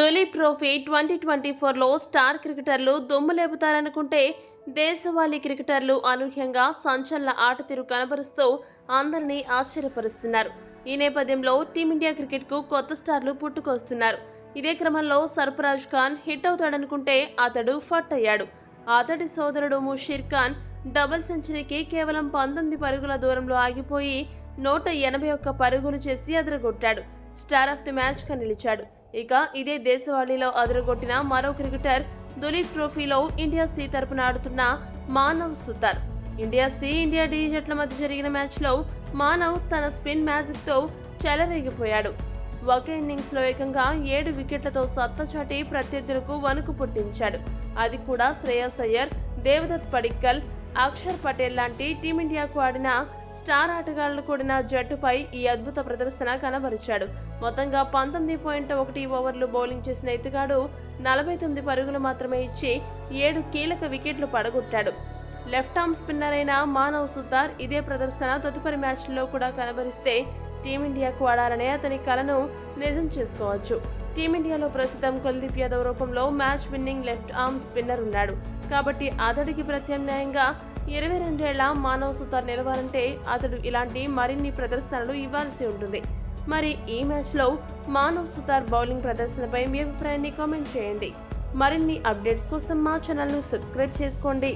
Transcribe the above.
Duleep trophy 2024లో star క్రికెటర్లు దుమ్ము లేపుతారనుకుంటే దేశవాళీ క్రికెటర్లు అనూహ్యంగా సంచలన ఆటతీరు కనబరుస్తూ అందరినీ ఆశ్చర్యపరుస్తున్నారు. ఈ నేపథ్యంలో టీమిండియా క్రికెట్కు కొత్త స్టార్లు పుట్టుకొస్తున్నారు. ఇదే క్రమంలో సర్ఫరాజ్ ఖాన్ హిట్ అవుతాడనుకుంటే అతడు ఫట్ అయ్యాడు. అతడి సోదరుడు ముషీర్ ఖాన్ డబుల్ సెంచరీకి కేవలం 19 పరుగుల దూరంలో ఆగిపోయి 181 పరుగులు చేసి అదరగొట్టాడు. స్టార్ ఆఫ్ ది మ్యాచ్ గా నిలిచాడు. ఇక ఇదే దేశవాళీలో అదరగొట్టిన మరో క్రికెటర్ దులీప్ ట్రోఫీలో ఇండియా సి తరపున ఆడుతున్న Manav Suthar. India C, India D జట్ల మధ్య జరిగిన మ్యాచ్ లో మానవ్ తన స్పిన్ మ్యాజిక్ తో చెలరేగిపోయాడు. ఒకే ఇన్నింగ్స్ లో ఏకంగా 7 వికెట్లతో సత్తా చాటి ప్రత్యర్థులకు వణుకు పుట్టించాడు. అది కూడా శ్రేయస్ అయ్యర్, దేవదత్ పడిక్కల్, అక్షర్ పటేల్ లాంటి టీమిండియాకు ఆడిన స్టార్ ఆటగాళ్లు కూడిన జట్టుపై ఈ అద్భుత ప్రదర్శన కనబరిచాడు. మొత్తంగా 19.1 ఓవర్లు బౌలింగ్ చేసిన ఇతగాడు 49 పరుగులు మాత్రమే ఇచ్చి 7 కీలక వికెట్లు పడగొట్టాడు. లెఫ్ట్ ఆర్మ్ స్పిన్నర్ అయిన మానవ్ సుతార్ ఇదే ప్రదర్శన తదుపరి మ్యాచ్ల్లో కూడా కనబరిస్తే టీమిండియాకు ఆడాలనే అతని కలను నిజం చేసుకోవచ్చు. టీమిండియాలో ప్రస్తుతం కుల్దీప్ యాదవ్ రూపంలో match winning left arm spinner ఉన్నాడు. కాబట్టి అతడికి ప్రత్యామ్నాయంగా 22 ఏళ్ల మానవ్ సుతార్ నిలవాలంటే అతడు ఇలాంటి మరిన్ని ప్రదర్శనలు ఇవ్వాల్సి ఉంటుంది. మరి ఈ మ్యాచ్లో మానవ్ సుతార్ బౌలింగ్ ప్రదర్శనపై మీ అభిప్రాయాన్ని కామెంట్ చేయండి. మరిన్ని అప్డేట్స్ కోసం మా ఛానల్ను సబ్స్క్రైబ్ చేసుకోండి.